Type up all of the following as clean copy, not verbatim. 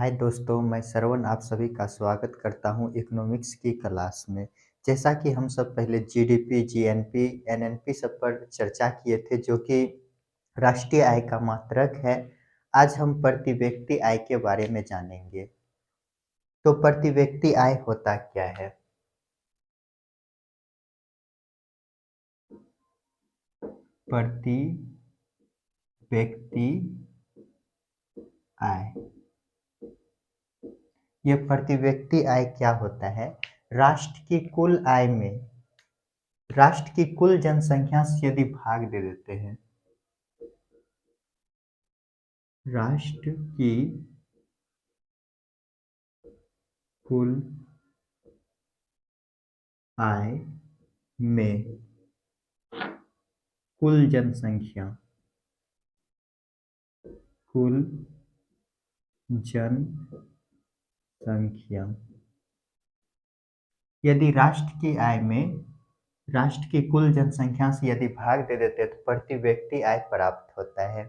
हाय दोस्तों, मैं श्रवण आप सभी का स्वागत करता हूं इकोनॉमिक्स की क्लास में। जैसा कि हम सब पहले जीडीपी, जीएनपी, एनएनपी सब पर चर्चा किए थे जो कि राष्ट्रीय आय का मात्रक है। आज हम प्रति व्यक्ति आय के बारे में जानेंगे। तो प्रति व्यक्ति आय होता क्या है? प्रति व्यक्ति आय, ये प्रति व्यक्ति आय क्या होता है? राष्ट्र की कुल आय में राष्ट्र की कुल जनसंख्या से यदि भाग दे देते हैं, राष्ट्र की कुल आय में कुल जनसंख्या, कुल जनसंख्या यदि राष्ट्र की कुल जनसंख्या से यदि भाग दे देते हैं तो प्रति व्यक्ति आय प्राप्त होता है।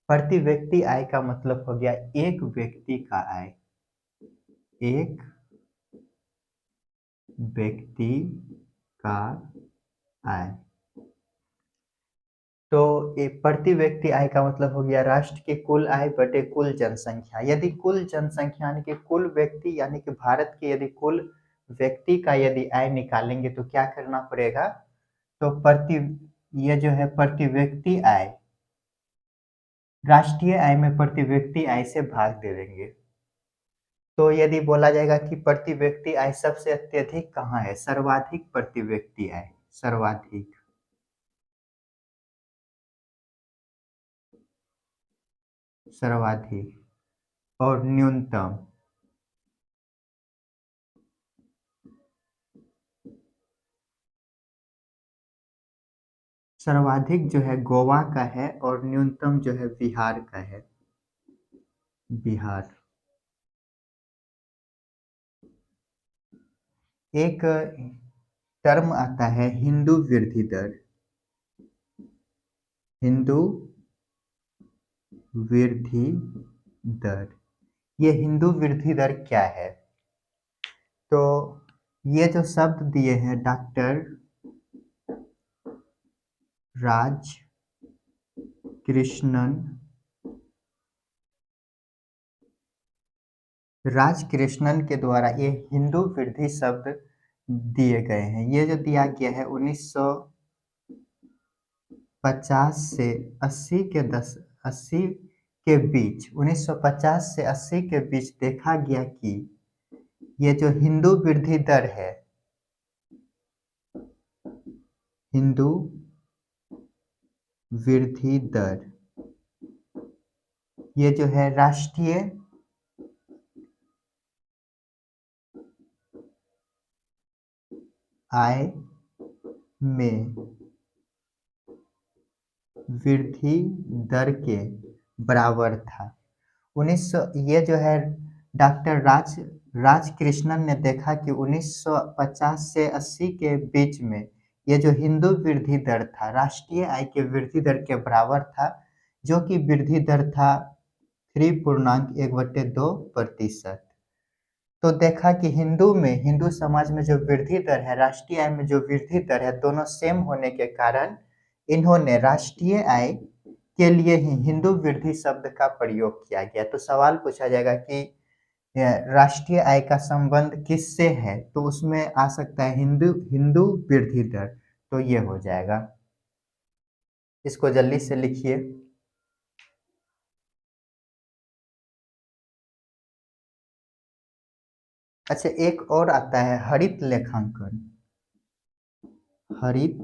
प्रति व्यक्ति आय का मतलब हो गया एक व्यक्ति का आय, एक व्यक्ति का आय। तो प्रति व्यक्ति आय का मतलब हो गया राष्ट्र की कुल आय बटे कुल जनसंख्या। यदि कुल जनसंख्या यानी कि कुल व्यक्ति यानी कि भारत के यदि कुल व्यक्ति का यदि आय निकालेंगे तो क्या करना पड़ेगा? तो ये जो है प्रति व्यक्ति आय, राष्ट्रीय आय में प्रति व्यक्ति आय से भाग दे देंगे। तो यदि बोला जाएगा कि प्रति व्यक्ति आय सबसे अत्यधिक कहाँ है, सर्वाधिक प्रति व्यक्ति आय, सर्वाधिक सर्वाधिक और न्यूनतम सर्वाधिक जो है गोवा का है और न्यूनतम जो है बिहार का है, बिहार। एक टर्म आता है हिंदू वृद्धि दर, हिंदू वृद्धि दर। ये हिंदू वृद्धि दर क्या है? तो ये जो शब्द दिए हैं डॉक्टर राज कृष्णन के द्वारा ये हिंदू वृद्धि शब्द दिए गए हैं। ये जो दिया गया है 1950 से 80 के बीच, 1950 से 80 के बीच देखा गया कि ये जो हिंदू वृद्धि दर है, हिंदू वृद्धि दर, ये जो है राष्ट्रीय आय में वृद्धि दर के बराबर था। 1900 ये जो है डॉक्टर राज कृष्णन ने देखा कि 1950 से 80 के बीच में ये जो हिंदू वृद्धि दर था राष्ट्रीय आय के वृद्धि दर के बराबर था, जो कि वृद्धि दर था 3.1/2%। तो देखा कि हिंदू समाज में जो वृद्धि दर है, राष्ट्रीय आय में जो वृद्धि दर है, दोनों सेम होने के कारण इन्होंने राष्ट्रीय आय के लिए ही हिंदू वृद्धि शब्द का प्रयोग किया गया। तो सवाल पूछा जाएगा कि राष्ट्रीय आय का संबंध किससे है, तो उसमें आ सकता है हिंदू हिंदू वृद्धि दर। तो ये हो जाएगा, इसको जल्दी से लिखिए। अच्छा, एक और आता है हरित लेखांकन। हरित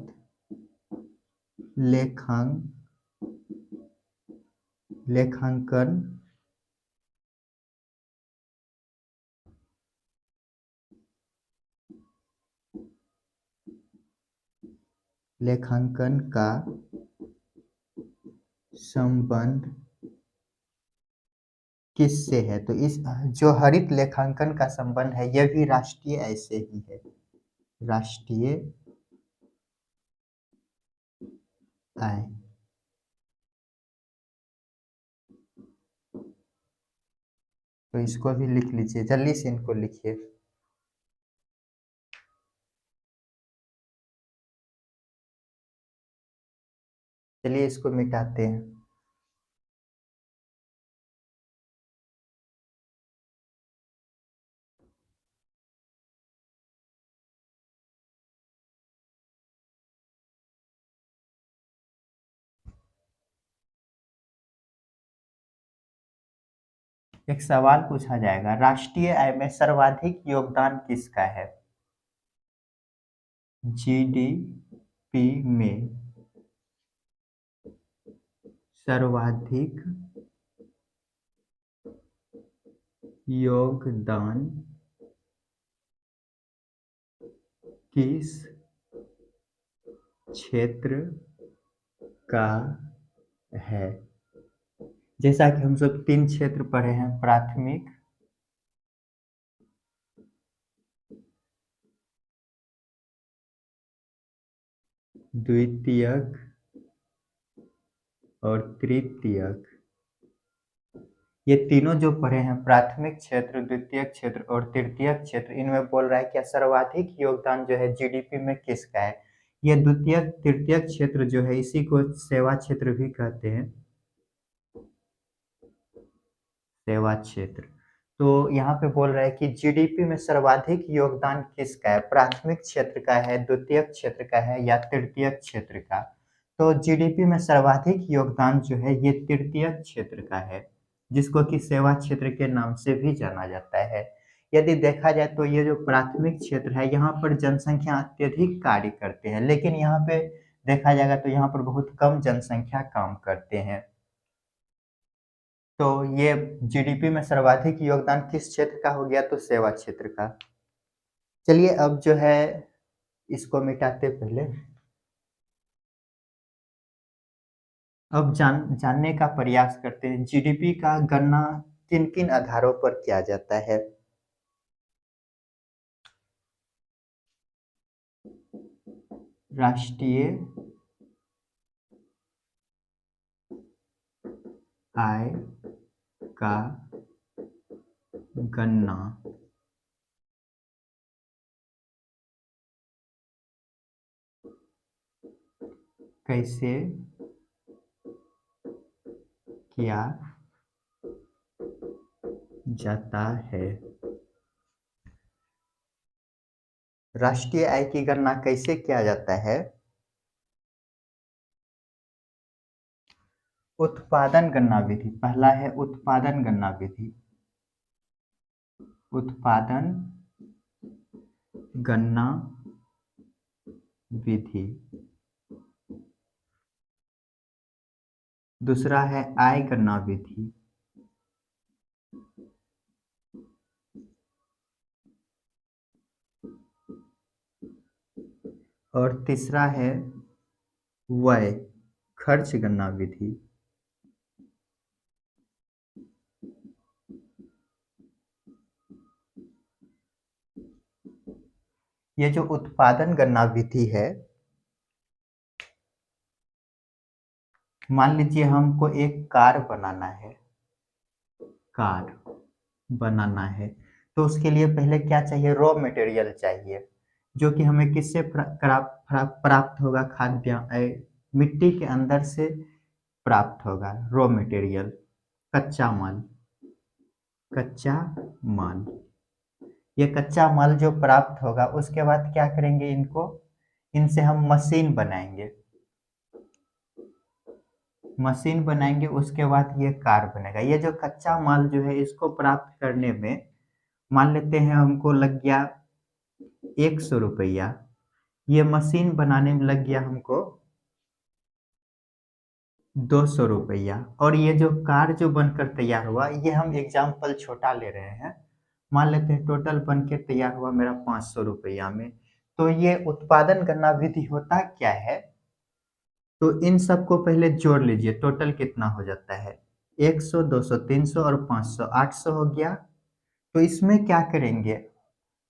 लेखांकन का संबंध किससे है? तो इस जो हरित लेखांकन का संबंध है यह भी राष्ट्रीय आय से ही है, राष्ट्रीय आय। तो इसको भी लिख लीजिए, जल्दी से इनको लिखिए। चलिए इसको मिटाते हैं। एक सवाल पूछा जाएगा, राष्ट्रीय आय में सर्वाधिक योगदान किसका है? जीडीपी में सर्वाधिक योगदान किस क्षेत्र का है? जैसा कि हम सब 3 क्षेत्र पढ़े हैं, प्राथमिक, द्वितीयक और तृतीयक। ये तीनों जो पढ़े हैं, प्राथमिक क्षेत्र, द्वितीयक क्षेत्र और तृतीयक क्षेत्र, इनमें बोल रहा है क्या सर्वाधिक योगदान जो है जीडीपी में किसका है? ये द्वितीयक तृतीयक क्षेत्र जो है इसी को सेवा क्षेत्र भी कहते हैं, सेवा क्षेत्र। तो यहाँ पे बोल रहा है कि जीडीपी में सर्वाधिक योगदान किसका है? प्राथमिक क्षेत्र का है, द्वितीयक क्षेत्र का है या तृतीयक क्षेत्र का? तो जीडीपी में सर्वाधिक योगदान जो है ये तृतीयक क्षेत्र का है, जिसको कि सेवा क्षेत्र के नाम से भी जाना जाता है। यदि देखा जाए तो ये जो प्राथमिक क्षेत्र है यहाँ पर जनसंख्या अत्यधिक कार्य करते हैं, लेकिन यहाँ पे देखा जाएगा तो यहाँ पर बहुत कम जनसंख्या काम करते हैं। तो ये जीडीपी में सर्वाधिक योगदान किस क्षेत्र का हो गया? तो सेवा क्षेत्र का। चलिए अब जो है इसको मिटाते पहले। अब जानने का प्रयास करते हैं जीडीपी का गणना किन किन आधारों पर किया जाता है। राष्ट्रीय आय का गणना कैसे किया जाता है? राष्ट्रीय आय की गणना कैसे किया जाता है? उत्पादन गणना विधि। पहला है उत्पादन गणना विधि। उत्पादन गणना विधि। दूसरा है आय गणना विधि। और तीसरा है व्यय खर्च गणना विधि। ये जो उत्पादन गणना विधि है, मान लीजिए हमको एक कार बनाना है, कार बनाना है, तो उसके लिए पहले क्या चाहिए? रॉ मटेरियल चाहिए, जो कि हमें किससे प्राप्त होगा? मिट्टी के अंदर से प्राप्त होगा रॉ मटेरियल, कच्चा माल। कच्चा माल, ये कच्चा माल जो प्राप्त होगा उसके बाद क्या करेंगे? इनसे हम मशीन बनाएंगे, मशीन बनाएंगे, उसके बाद ये कार बनेगा। ये जो कच्चा माल जो है इसको प्राप्त करने में मान लेते हैं हमको लग गया 100 रुपया, ये मशीन बनाने में लग गया हमको 200 रुपया, और ये जो कार जो बनकर तैयार हुआ, ये हम एग्जाम्पल छोटा ले रहे हैं, मान लेते हैं टोटल बन के तैयार हुआ मेरा 500 रुपया में। तो ये उत्पादन गणना विधि होता क्या है? तो इन सबको पहले जोड़ लीजिए, टोटल कितना हो जाता है? 100, 200, 300 और 500, 800 हो गया। तो इसमें क्या करेंगे?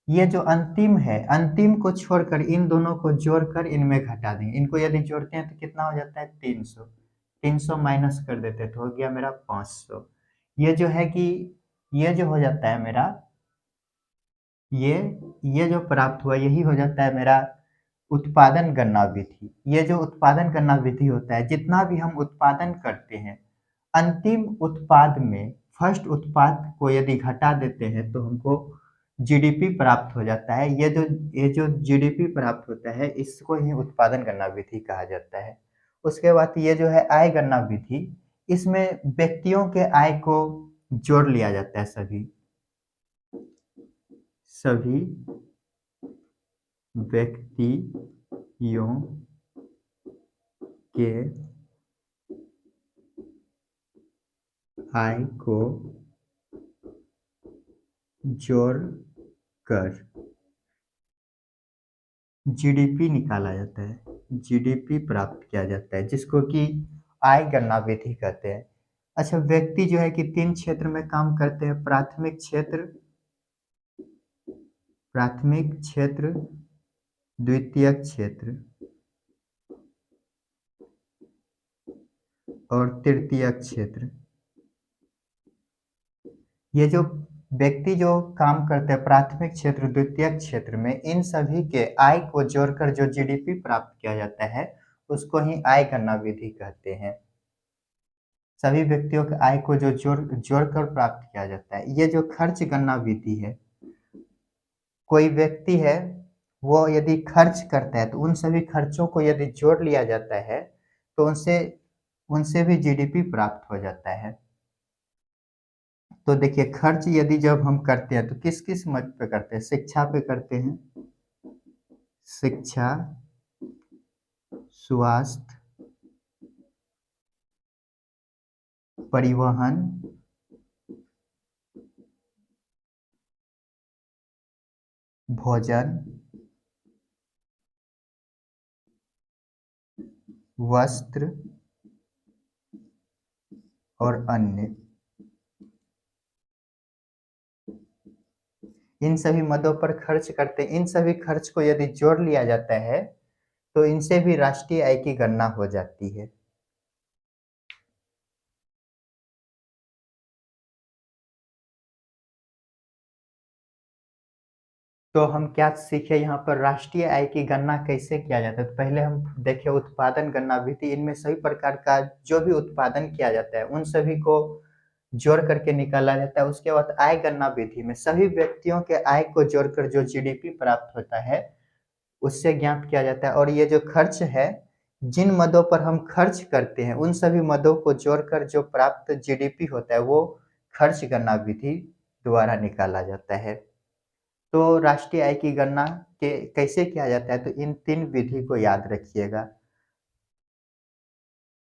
ये जो अंतिम है, अंतिम को छोड़कर इन दोनों को जोड़कर इनमें घटा देंगे। इनको यदि जोड़ते हैं तो कितना हो जाता है? 300। 300 माइनस कर देते तो हो गया मेरा 500। ये जो है कि ये जो हो जाता है मेरा, ये ये जो प्राप्त हुआ यही हो जाता है मेरा उत्पादन गणना विधि। ये जो उत्पादन गणना विधि होता है, जितना भी हम उत्पादन करते हैं, अंतिम उत्पाद में फर्स्ट उत्पाद को यदि घटा देते हैं तो हमको जीडीपी प्राप्त हो जाता है। ये जो जीडीपी प्राप्त होता है, इसको ही उत्पादन गणना विधि कहा जाता है। उसके बाद ये जो है आय गणना विधि, इसमें व्यक्तियों के आय को जोड़ लिया जाता है। सभी सभी व्यक्तियों के आय को जोड़कर जीडीपी निकाला जाता है, जीडीपी प्राप्त किया जाता है, जिसको कि आय गणना विधि कहते हैं। अच्छा, व्यक्ति जो है कि 3 क्षेत्र में काम करते हैं: प्राथमिक क्षेत्र, द्वितीयक क्षेत्र और तृतीयक क्षेत्र। ये जो व्यक्ति जो काम करते हैं प्राथमिक क्षेत्र, द्वितीयक क्षेत्र में, इन सभी के आय को जोड़कर जो जीडीपी प्राप्त किया जाता है, उसको ही आय गणना विधि कहते हैं। सभी व्यक्तियों के आय को जो जोड़कर प्राप्त किया जाता है। ये जो खर्च गणना विधि है, कोई व्यक्ति है, वो यदि खर्च करता है तो उन सभी खर्चों को यदि जोड़ लिया जाता है तो उनसे उनसे भी जीडीपी प्राप्त हो जाता है। तो देखिए, खर्च यदि जब हम करते हैं तो किस किस मद पे करते हैं? शिक्षा पे करते हैं, शिक्षा, स्वास्थ्य, परिवहन, भोजन, वस्त्र और अन्य। इन सभी मदों पर खर्च करते हैं। इन सभी खर्च को यदि जोड़ लिया जाता है तो इनसे भी राष्ट्रीय आय की गणना हो जाती है। तो हम क्या सीखे यहाँ पर? राष्ट्रीय आय की गणना कैसे किया जाता है? तो पहले हम देखें उत्पादन गणना विधि। इनमें सभी प्रकार का जो भी उत्पादन किया जाता है उन सभी को जोड़ करके निकाला जाता है। उसके बाद आय गणना विधि में सभी व्यक्तियों के आय को जोड़कर जो जीडीपी प्राप्त होता है उससे ज्ञात किया जाता है। और ये जो खर्च है, जिन मदों पर हम खर्च करते हैं उन सभी मदों को जोड़कर जो प्राप्त जीडीपी होता है वो खर्च गणना विधि द्वारा निकाला जाता है। तो राष्ट्रीय आय की गणना के कैसे किया जाता है? तो इन 3 विधि को याद रखिएगा।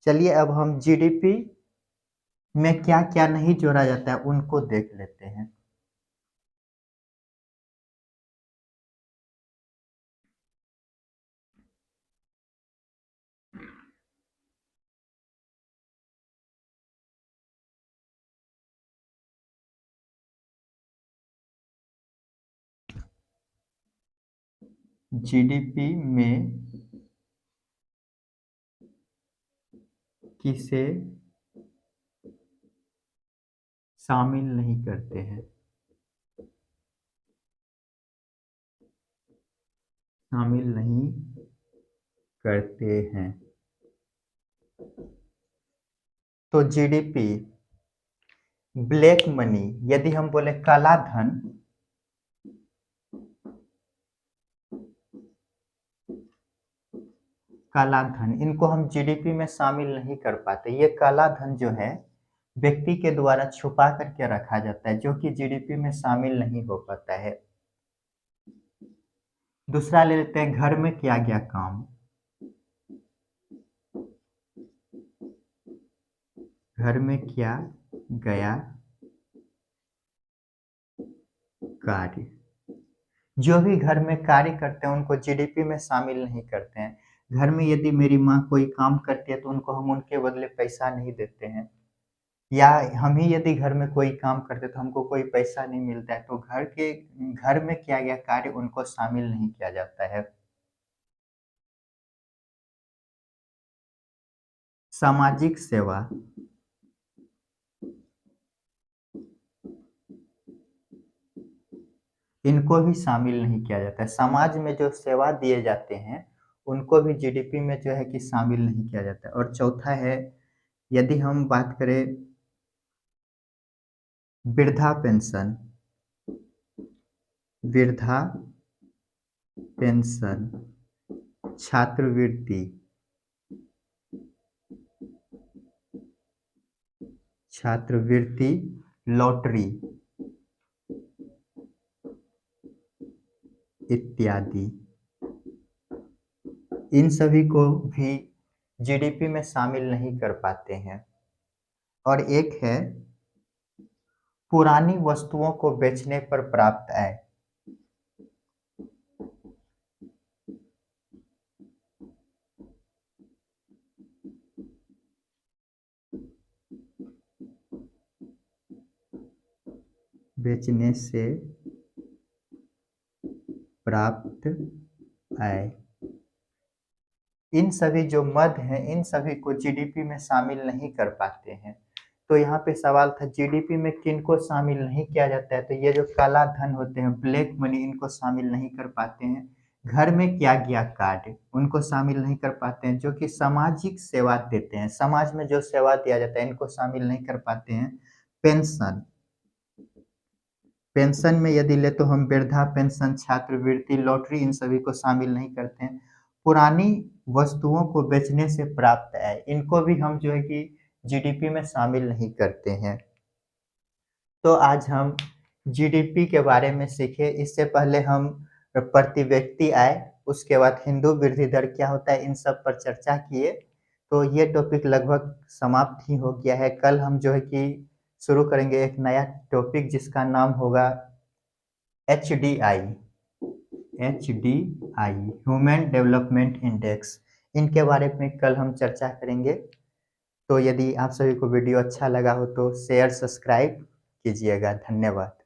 चलिए अब हम जीडीपी में क्या-क्या नहीं जोड़ा जाता है उनको देख लेते हैं। जीडीपी में किसे शामिल नहीं करते हैं? शामिल नहीं करते हैं। तो जीडीपी, ब्लैक मनी, यदि हम बोले काला धन, काला धन, इनको हम जीडीपी में शामिल नहीं कर पाते। ये काला धन जो है व्यक्ति के द्वारा छुपा करके रखा जाता है, जो कि जीडीपी में शामिल नहीं हो पाता है। दूसरा ले लेते हैं, घर में किया गया काम। घर में किया गया कार्य, जो भी घर में कार्य करते हैं उनको जीडीपी में शामिल नहीं करते हैं। घर में यदि मेरी माँ कोई काम करती है तो उनको हम उनके बदले पैसा नहीं देते हैं, या हम ही यदि घर में कोई काम करते हैं तो हमको कोई पैसा नहीं मिलता है। तो घर में किया गया कार्य उनको शामिल नहीं किया जाता है। सामाजिक सेवा, इनको भी शामिल नहीं किया जाता है। समाज में जो सेवा दिए जाते हैं, उनको भी जीडीपी में जो है कि शामिल नहीं किया जाता है। और चौथा है, यदि हम बात करें वृद्धा पेंशन, वृद्धा पेंशन, छात्रवृत्ति, छात्रवृत्ति, लॉटरी इत्यादि, इन सभी को भी जीडीपी में शामिल नहीं कर पाते हैं। और एक है पुरानी वस्तुओं को बेचने पर प्राप्त आय। बेचने से प्राप्त आय, इन सभी जो मद हैं, इन सभी को जीडीपी में शामिल नहीं कर पाते हैं। तो यहाँ पे सवाल था जीडीपी में किनको शामिल नहीं किया जाता है, तो ये जो काला धन होते हैं, ब्लैक मनी, इनको शामिल नहीं कर पाते हैं। घर में किया गया कार्य, उनको शामिल नहीं कर पाते हैं। जो कि सामाजिक सेवा देते हैं, समाज में जो सेवा दिया जाता है, इनको शामिल नहीं कर पाते हैं। पेंशन, पेंशन में यदि ले तो हम वृद्धा पेंशन, छात्रवृत्ति, लॉटरी, इन सभी को शामिल नहीं करते हैं। पुरानी वस्तुओं को बेचने से प्राप्त आय, इनको भी हम जो है कि जीडीपी में शामिल नहीं करते हैं। तो आज हम जीडीपी के बारे में सीखे। इससे पहले हम प्रति व्यक्ति आय, उसके बाद हिंदू वृद्धि दर क्या होता है, इन सब पर चर्चा किए। तो ये टॉपिक लगभग समाप्त ही हो गया है। कल हम जो है कि शुरू करेंगे एक नया टॉपिक जिसका नाम होगा HDI, HDI, human development index. इनके बारे में कल हम चर्चा करेंगे। तो यदि आप सभी को वीडियो अच्छा लगा हो तो शेयर, सब्सक्राइब कीजिएगा। धन्यवाद।